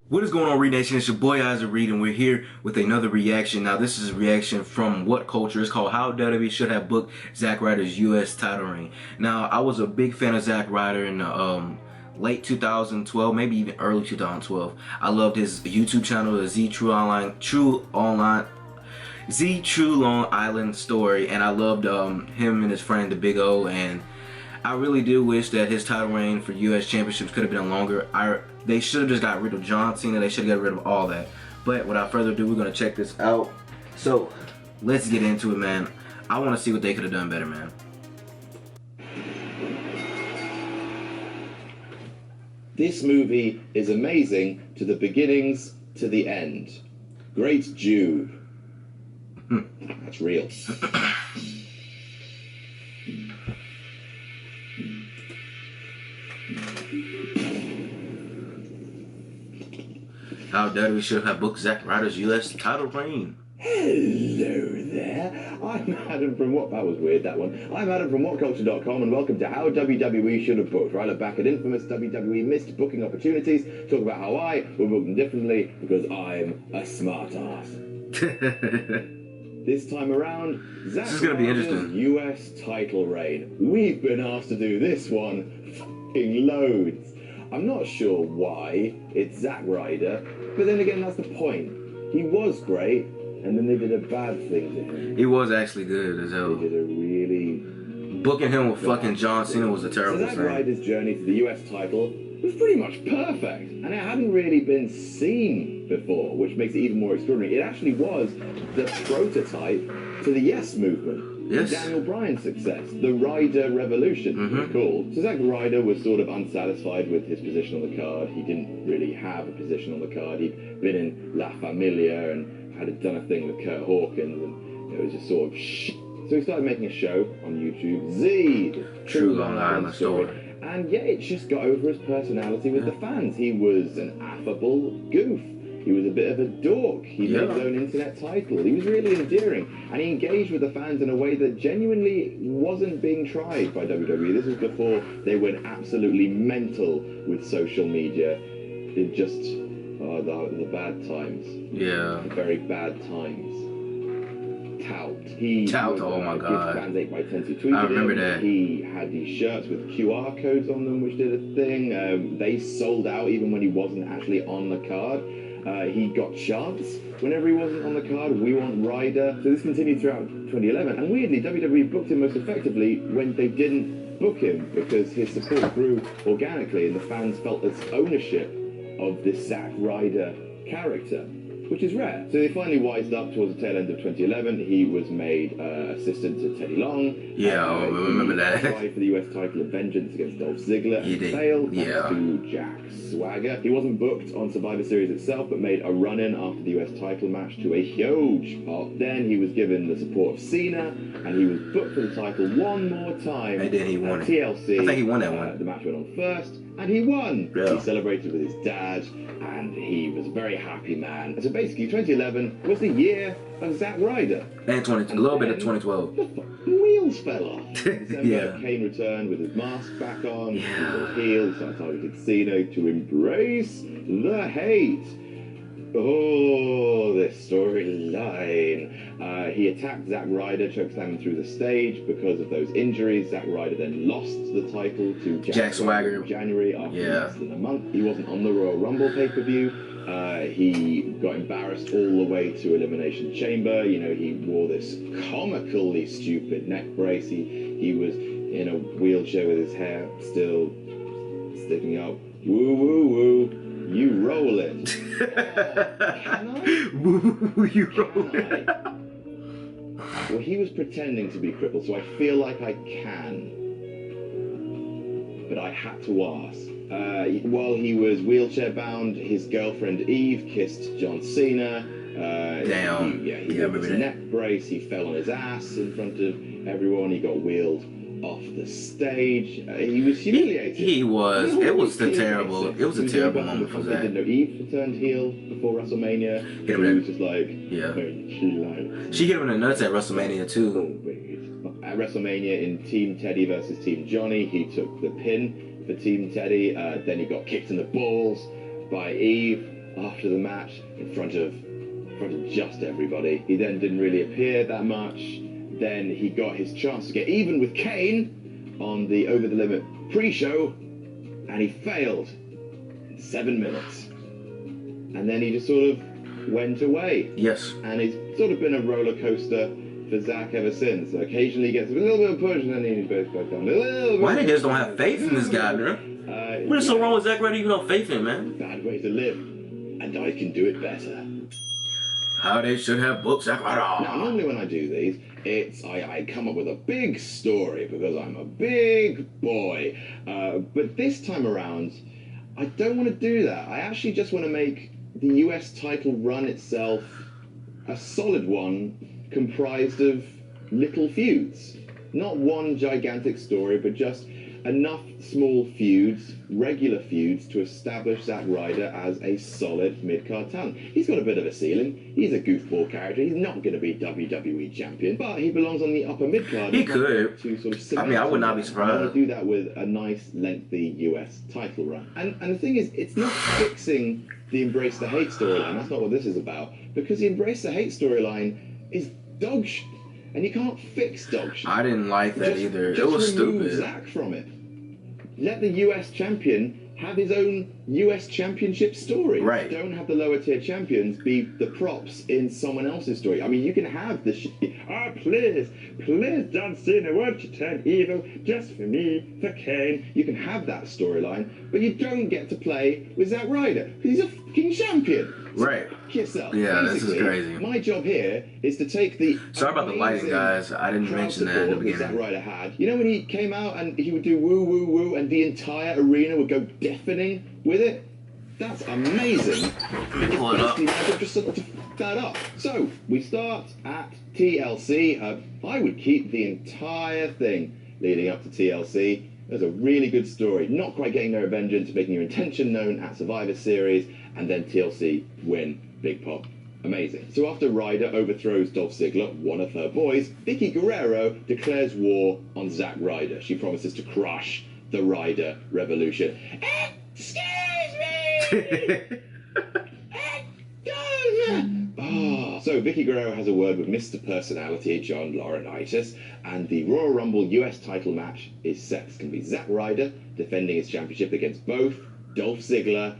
What is going on, Reed Nation? It's your boy Isaac Reed, and we're here with another reaction. Now, this is a reaction from What Culture. It's called How WWE Should Have Booked Zack Ryder's U.S. title reign. Now, I was a big fan of Zack Ryder in the late 2012, maybe even early 2012. I loved his YouTube channel, the Z True Long Island Story, and I loved him and his friend, the Big O, and I really do wish that his title reign for U.S. championships could have been longer. They should have just got rid of John Cena. They should have got rid of all that. But without further ado, we're going to check this out. So, let's get into it, man. I want to see what they could have done better, man. This movie is amazing to the beginnings to the end. Great Jude. That's real. How WWE should have booked Zack Ryder's U.S. title reign. Hello there. I'm Adam from that was weird, that one. I'm Adam from WhatCulture.com, and welcome to How WWE Should Have Booked, where I look back at infamous WWE missed booking opportunities, talk about how I will book them differently because I'm a smart ass. This time around, Zack Ryder's US title reign. We've been asked to do this one fucking loads. I'm not sure why it's Zack Ryder, but then again, that's the point. He was great, and then they did a bad thing to him. He was actually good as hell. They did a really... Booking him with fucking John Cena was a terrible thing. So Zack Ryder's journey to the US title was pretty much perfect, and it hadn't really been seen before, which makes it even more extraordinary. It actually was the prototype to the Yes movement. Yes. Daniel Bryan's success, the Ryder Revolution, was called. So Zack Ryder was sort of unsatisfied with his position on the card. He didn't really have a position on the card. He'd been in La Familia and had done a thing with Kurt Hawkins, and it was just sort of shh. So he started making a show on YouTube, Z, the True Long Island Story. And yeah, it just got over his personality with the fans. He was an affable goof. He was a bit of a dork. He made his own internet title. He was really endearing. And he engaged with the fans in a way that genuinely wasn't being tried by WWE. This was before they went absolutely mental with social media. It just, the bad times. Yeah. The very bad times. Tout, oh my god. Fans 8x10 tweeted I remember him. that. He had these shirts with QR codes on them, which did a thing. They sold out even when he wasn't actually on the card. He got chants whenever he wasn't on the card. We want Ryder. So this continued throughout 2011. And weirdly, WWE booked him most effectively when they didn't book him, because his support grew organically and the fans felt this ownership of this Zack Ryder character, which is rare. So they finally wised up towards the tail end of 2011. He was made assistant to Teddy Long. Yeah, I remember that. He tried for the US title of Vengeance against Dolph Ziggler and failed to Jack Swagger. He wasn't booked on Survivor Series itself, but made a run-in after the US title match to a huge pop. Then he was given the support of Cena, and he was booked for the title one more time. And then he won it. TLC. I think he won that one. The match went on first, and he won. Yeah. He celebrated with his dad, and he was a very happy man. So basically, 2011 was the year of Zack Ryder. And a little bit of 2012. The fucking wheels fell off. Yeah. Kane returned with his mask back on. He was all heel. He started targeting Cena to embrace the hate. Oh, this storyline. He attacked Zack Ryder, chokeslammed him through the stage because of those injuries. Zack Ryder then lost the title to Jack Swagger in January after less than a month. He wasn't on the Royal Rumble pay-per-view. He got embarrassed all the way to Elimination Chamber. You know, he wore this comically stupid neck brace. He was in a wheelchair with his hair still sticking up. Woo, woo, woo. You roll it. Can I? Woo, you roll it. Well, he was pretending to be crippled, so I feel like I can. But I had to ask. While he was wheelchair bound, his girlfriend Eve kissed John Cena. Damn. He had his neck brace. He fell on his ass in front of everyone. He got wheeled off the stage. He was humiliated. He was. It was a terrible moment for Zack. Didn't know Eve turned heel before WrestleMania. He was just like, she gave him the nuts at WrestleMania too. At WrestleMania in Team Teddy versus Team Johnny, he took the pin for Team Teddy. Then he got kicked in the balls by Eve. after the match in front of just everybody. He then didn't really appear that much. Then he got his chance to get even with Kane on the Over the Limit pre-show, and he failed in 7 minutes. And then he just sort of went away. Yes. And it's sort of been a roller coaster for Zack ever since. So occasionally he gets a little bit of push, and then he goes back down. Why they just don't have faith in this guy, bro? What is so wrong with Zack Ryder? You don't have faith in him, man. Bad way to live, and I can do it better. How they should have booked Zack Ryder. Now, normally when I do these, I come up with a big story because I'm a big boy. But this time around, I don't want to do that. I actually just want to make the US title run itself a solid one comprised of little feuds. Not one gigantic story, but just enough small feuds, regular feuds, to establish Zack Ryder as a solid mid-card talent. He's got a bit of a ceiling. He's a goofball character. He's not going to be WWE champion, but he belongs on the upper mid-card. He could. To sort of I mean, I would not be surprised. I want to do that with a nice, lengthy US title run. And the thing is, it's not fixing the Embrace the Hate storyline. That's not what this is about. Because the Embrace the Hate storyline is dog shit. And you can't fix dog shit. I didn't like that either. It was remove stupid. Zack from it. Let the US champion have his own US championship story. Right. Don't have the lower tier champions be the props in someone else's story. I mean, you can have the shit. Oh, please, John Cena, won't you turn evil just for me, for Kane? You can have that storyline, but you don't get to play with Zack Ryder because he's a fucking champion. Right. Yourself. Yeah, basically, this is crazy. My job here is to take the. Sorry about the lighting, guys. I didn't mention that in the beginning. Zack Ryder had. You know when he came out and he would do woo woo woo and the entire arena would go deafening with it? That's amazing. Pull it up. Just sort of that up. So we start at TLC. I would keep the entire thing leading up to TLC. There's a really good story. Not quite getting their vengeance, making your intention known at Survivor Series, and then TLC win. Big pop. Amazing. So after Ryder overthrows Dolph Ziggler, one of her boys, Vicky Guerrero declares war on Zack Ryder. She promises to crush the Ryder Revolution. Excuse me! So Vicky Guerrero has a word with Mr. Personality, John Laurinaitis, and the Royal Rumble US title match is set. It's going to be Zack Ryder defending his championship against both Dolph Ziggler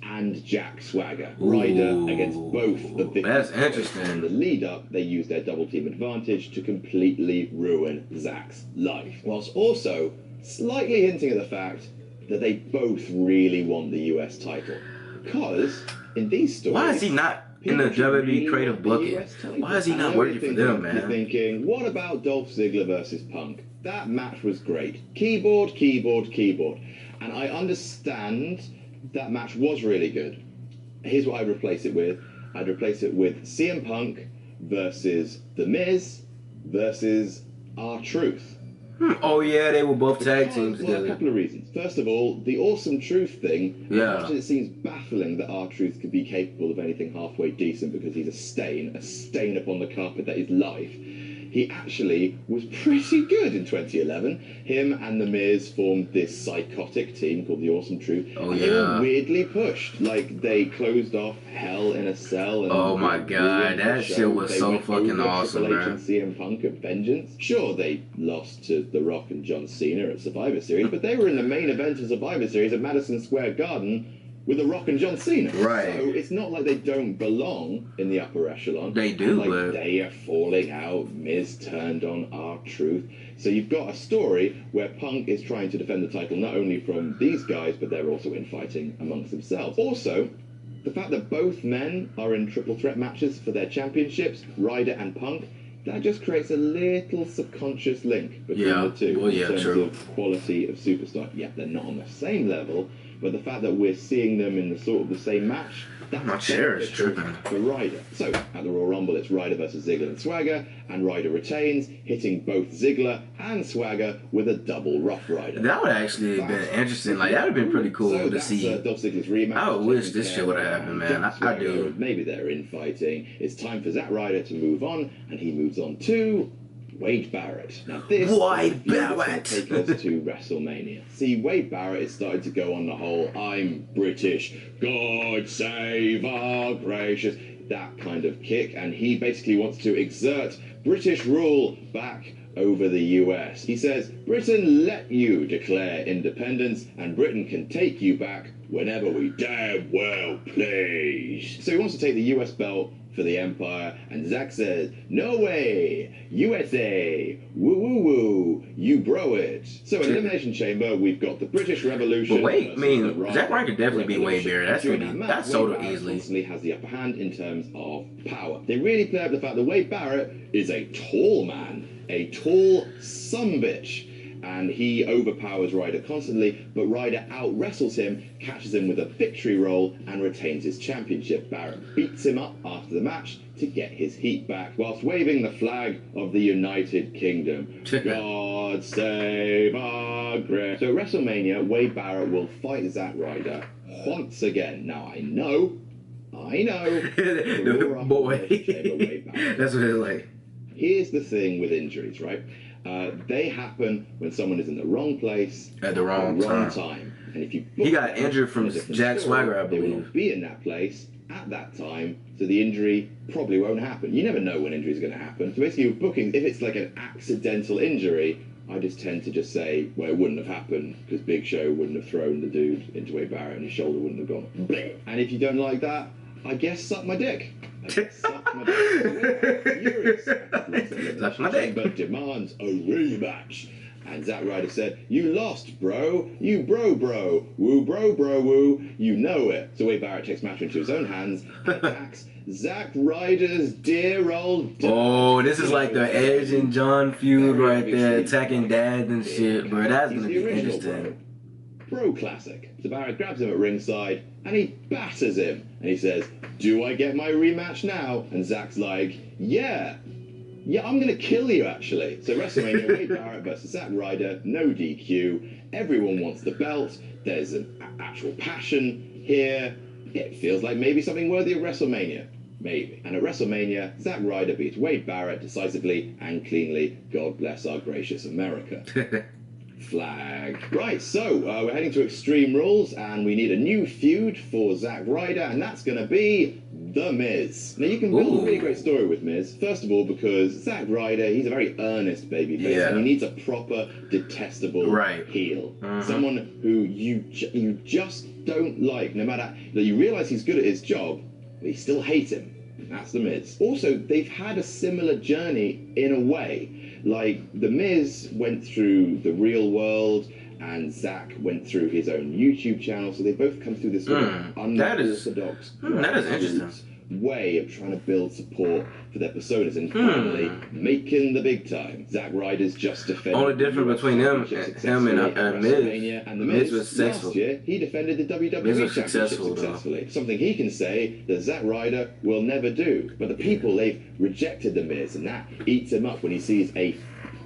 and Jack Swagger. Ryder against both of the. That's interesting. And in the lead up, they use their double team advantage to completely ruin Zack's life, whilst also slightly hinting at the fact that they both really want the US title. Because in these stories, why is he not in the WWE creative booking? Why is he not working for them, man? You're thinking, what about Dolph Ziggler versus Punk? That match was great. Keyboard, keyboard, keyboard. And I understand that match was really good. Here's what I'd replace it with. I'd replace it with CM Punk versus The Miz versus R-Truth. Oh yeah, they were both tag teams Well, together. a couple of reasons. First of all, the Awesome Truth thing. Yeah. As much as it seems baffling that R-Truth could be capable of anything halfway decent because he's a stain upon the carpet that is life. He actually was pretty good in 2011. Him and The Miz formed this psychotic team called the Awesome Truth. Oh, and yeah. They were weirdly pushed. Like, they closed off Hell in a Cell. And Oh my god, that shit was They so went fucking over awesome, Triple H man. and CM Punk at Vengeance. Sure, they lost to The Rock and John Cena at Survivor Series, but they were in the main event of Survivor Series at Madison Square Garden with The Rock and John Cena. Right. So it's not like they don't belong in the upper echelon. They do, like but they are falling out. Miz turned on R-Truth. So you've got a story where Punk is trying to defend the title not only from these guys, but they're also infighting amongst themselves. Also, the fact that both men are in triple threat matches for their championships, Ryder and Punk, that just creates a little subconscious link between the two Well, yeah, in terms true. of quality of superstar. Yeah, they're not on the same level, but the fact that we're seeing them in the sort of the same match, that's My chair is tripping. for Ryder. So at the Royal Rumble, it's Ryder versus Ziggler and Swagger, and Ryder retains, hitting both Ziggler and Swagger with a double Rough Rider. that would actually have been interesting. Like, that would have been pretty cool So to that's, see. Dolph Ziggler's rematch. I wish taking this shit care would have of happened, man. Jack I Swagger. do. Maybe they're infighting. It's time for Zack Ryder to move on, and he moves on to Wade Barrett. Now this Wade Barrett Barrett. take us to WrestleMania. See, Wade Barrett has started to go on the whole I'm British, God save our gracious, that kind of kick, and he basically wants to exert British rule back over the US. He says, Britain let you declare independence and Britain can take you back whenever we damn well please. So he wants to take the US belt for the Empire, and Zack says, no way, USA, woo woo woo, you bro it. So in Elimination Chamber, we've got the British Revolution. But wait, I mean, Zack Ryder could definitely beat Wade Barrett. That's sold easily. Constantly has the upper hand in terms of power. They really play up the fact that Wade Barrett is a tall man, a tall sumbitch. And he overpowers Ryder constantly, but Ryder out-wrestles him, catches him with a victory roll, and retains his championship. Barrett beats him up after the match to get his heat back, whilst waving the flag of the United Kingdom. God save our grace. So at WrestleMania, Wade Barrett will fight Zack Ryder once again. Now, I know. Boy. That's what it's like. Here's the thing with injuries, right? They happen when someone is in the wrong place at the wrong time. And if you he got injured from Jack Swagger, I believe. They will not be in that place at that time, so the injury probably won't happen. You never know when injury is going to happen. So basically, with bookings, if it's like an accidental injury, I just tend to just say, well, it wouldn't have happened because Big Show wouldn't have thrown the dude into Wade Barrett and his shoulder wouldn't have gone. And if you don't like that, I guess suck my dick. Suck my dick. Suck my dick. But demands a rematch. And Zack Ryder said, you lost, bro. You bro. Woo, bro, woo. You know it. So Wade Barrett takes matter into his own hands and attacks Zack Ryder's dear old dad. Oh, this is like the Edge and John feud right there, attacking dads and shit, bro. That's going to be interesting. Bro classic. So Barrett grabs him at ringside and he batters him. And he says, do I get my rematch now? And Zack's like, yeah, I'm going to kill you, actually. So WrestleMania, Wade Barrett versus Zack Ryder, no DQ. Everyone wants the belt. There's an actual passion here. It feels like maybe something worthy of WrestleMania. Maybe. And at WrestleMania, Zack Ryder beats Wade Barrett decisively and cleanly. God bless our gracious America. Flag. Right, so we're heading to Extreme Rules, and we need a new feud for Zack Ryder, and that's going to be The Miz. Now, you can build a really great story with Miz. First of all, because Zack Ryder, he's a very earnest babyface, and he needs a proper, detestable heel. Someone who you just don't like, no matter that you realise he's good at his job, but you still hate him. That's The Miz. Also, they've had a similar journey in a way. Like, The Miz went through the real world, and Zack went through his own YouTube channel, so they both come through this sort of unorthodox way of trying to build support for their personas, and finally making the big time. Zack Ryder's just defended. Only difference between him and Miz. And the Miz was successful. Last year, he defended the WWE Championship successfully. Something he can say that Zack Ryder will never do. But the people, they've rejected the Miz, and that eats him up when he sees a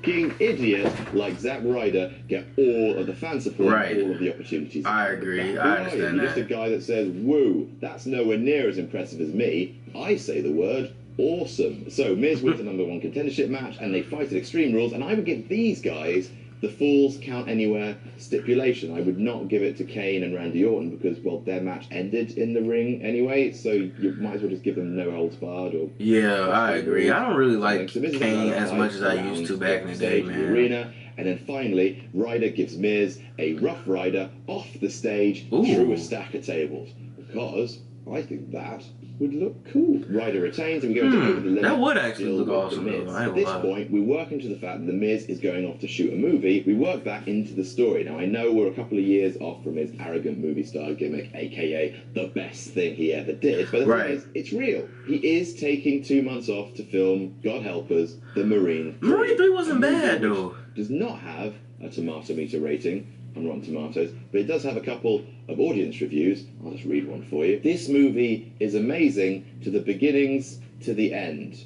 fucking idiot like Zack Ryder get all of the fan support and all of the opportunities. I agree. I understand that. You're just a guy that says, woo, that's nowhere near as impressive as me. I say the word awesome. So Miz wins the #1 contendership match, and they fight at Extreme Rules, and I would give these guys the Falls Count Anywhere stipulation. I would not give it to Kane and Randy Orton because, well, their match ended in the ring anyway, so you might as well just give them no holds barred. Or I agree. I don't really like Kane as much as I used to back in the day, man. Arena. And then finally, Ryder gives Miz a Rough Rider off the stage through a stack of tables, because I think that would look cool. Ryder retains, and we go into Over the Limit. That would actually look awesome, though. At this point, we work into the fact that The Miz is going off to shoot a movie. We work back into the story. Now, I know we're a couple of years off from his arrogant movie star gimmick, a.k.a. the best thing he ever did. But the thing is, it's real. He is taking 2 months off to film, God help us, The Marine 3. Marine 3 wasn't bad, though. Does not have a tomato meter rating on Rotten Tomatoes, but it does have a couple of audience reviews. I'll just read one for you. This movie is amazing to the beginnings to the end.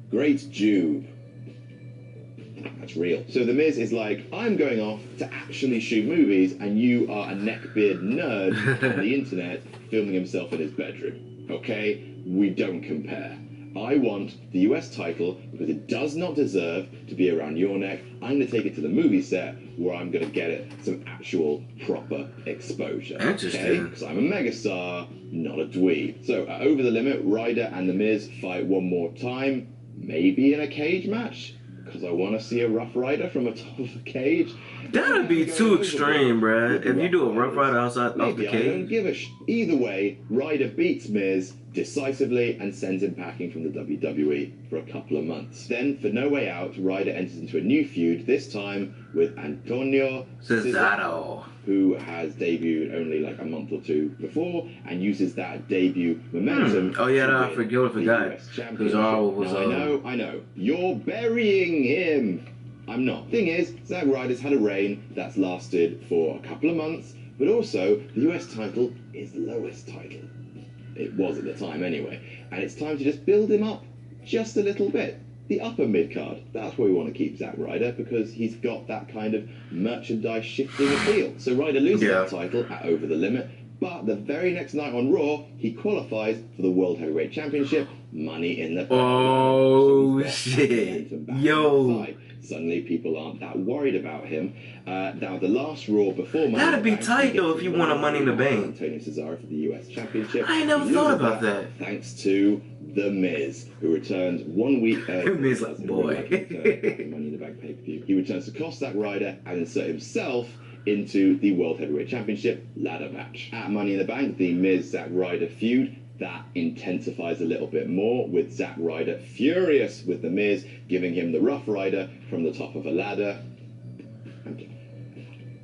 Great Jube. That's real. So The Miz is like, I'm going off to actually shoot movies, and you are a neckbeard nerd on the internet filming himself in his bedroom. Okay? We don't compare. I want the US title because it does not deserve to be around your neck. I'm going to take it to the movie set where I'm going to get it some actual proper exposure. Interesting. Because I'm a megastar, not a dweeb. So Over the Limit, Ryder and The Miz fight one more time, maybe in a cage match, because I want to see a Rough Rider from atop of a cage. That'd be too extreme, bruh. If you do a Rough Rider outside off the Maybe I don't cage. give a Either way, Ryder beats Miz decisively and sends him packing from the WWE for a couple of months. Then, for No Way Out, Ryder enters into a new feud, this time with Antonio Cesaro, who has debuted only like a month or two before and uses that debut momentum. Oh yeah, to I win forgot. the US Championship. Cesaro was. Now, I know. You're burying him. I'm not. Thing is, Zack Ryder's had a reign that's lasted for a couple of months, but also the US title is the lowest title. It was at the time anyway. And it's time to just build him up just a little bit. The upper mid-card, that's where we want to keep Zack Ryder because he's got that kind of merchandise shifting appeal. So Ryder loses that title at Over the Limit, but the very next night on Raw, he qualifies for the World Heavyweight Championship, Money in the Bank. Oh shit. Yo. Suddenly people aren't that worried about him. Now the last Raw before Money That'd be tight though if you want a Money in the Bank. Antonio Cesaro for the US Championship. I ain't never thought about that. Thanks to The Miz, who returns 1 week early. Miz like, boy. Money in the Bank pay-per-view. He returns to cost Zack Ryder and insert himself into the World Heavyweight Championship ladder match. At Money in the Bank, the Miz-Zack Ryder feud that intensifies a little bit more with Zack Ryder furious with The Miz, giving him the Rough Rider from the top of a ladder.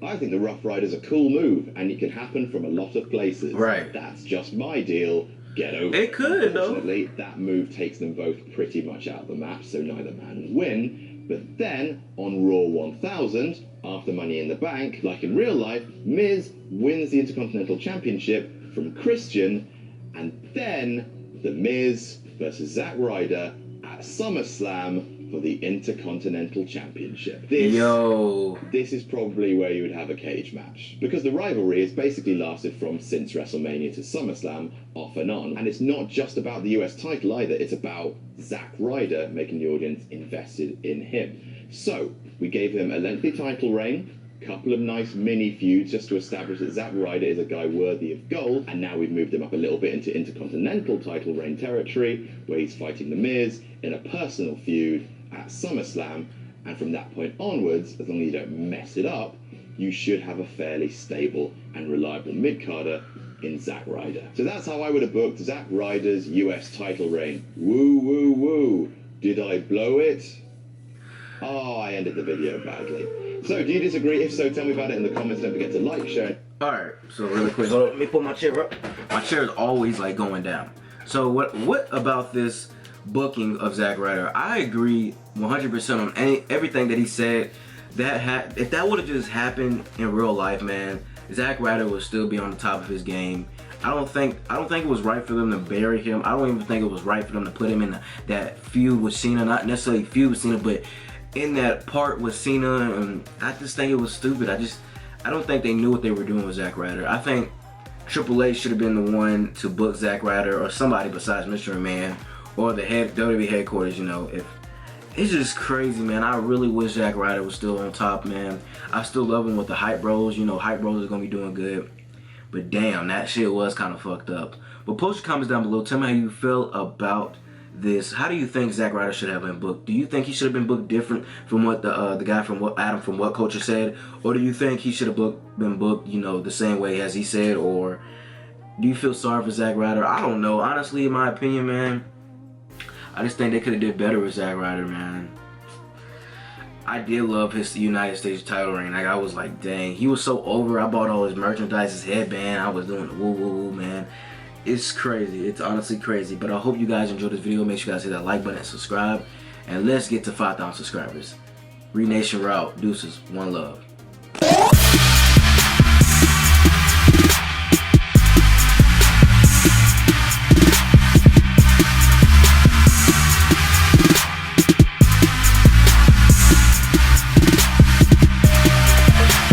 I think the Rough Rider's a cool move, and it can happen from a lot of places. Right. That's just my deal. Get over it. It could, though. Unfortunately, that move takes them both pretty much out of the match, so neither man will win. But then, on Raw 1000, after Money in the Bank, like in real life, Miz wins the Intercontinental Championship from Christian, and then The Miz versus Zack Ryder at SummerSlam for the Intercontinental Championship. This is probably where you would have a cage match, because the rivalry has basically lasted from since WrestleMania to SummerSlam, off and on. And it's not just about the US title either, it's about Zack Ryder making the audience invested in him. So, we gave him a lengthy title reign, couple of nice mini feuds just to establish that Zack Ryder is a guy worthy of gold, and now we've moved him up a little bit into Intercontinental title reign territory, where he's fighting The Miz in a personal feud at SummerSlam, and from that point onwards, as long as you don't mess it up, you should have a fairly stable and reliable mid-carder in Zack Ryder. So that's how I would have booked Zack Ryder's US title reign. Woo, woo, woo. Did I blow it? Oh, I ended the video badly. So, do you disagree? If so, tell me about it in the comments. Don't forget to like, share. Alright, so really quick, hold on, let me pull my chair up. My chair is always like going down. So what about this booking of Zack Ryder? I agree 100% on everything that he said. If that would have just happened in real life, man, Zack Ryder would still be on the top of his game. I don't think it was right for them to bury him. I don't even think it was right for them to put him in that feud with Cena. Not necessarily feud with Cena, but in that part with Cena. And I just think it was stupid. I don't think they knew what they were doing with Zack Ryder. I think Triple H should have been the one to book Zack Ryder, or somebody besides Mr. Man, or the WWE headquarters. You know, it's just crazy, man. I really wish Zack Ryder was still on top, man. I still love him with the Hype Bros. You know, Hype Bros are gonna be doing good. But damn, that shit was kind of fucked up. But post your comments down below. Tell me how you feel about this. How do you think Zack Ryder should have been booked? Do you think he should have been booked different from what the guy from Adam from What Culture said, or do you think he should have been booked, you know, the same way as he said, or do you feel sorry for Zack Ryder? I don't know. Honestly, in my opinion, man, I just think they could have did better with Zack Ryder, man. I did love his United States title reign. Like, I was like, dang, he was so over. I bought all his merchandise, his headband. I was doing the woo woo woo, man. It's crazy. It's honestly crazy. But I hope you guys enjoyed this video. Make sure you guys hit that like button and subscribe. And let's get to 5,000 subscribers. Renation Route. Deuces. One love.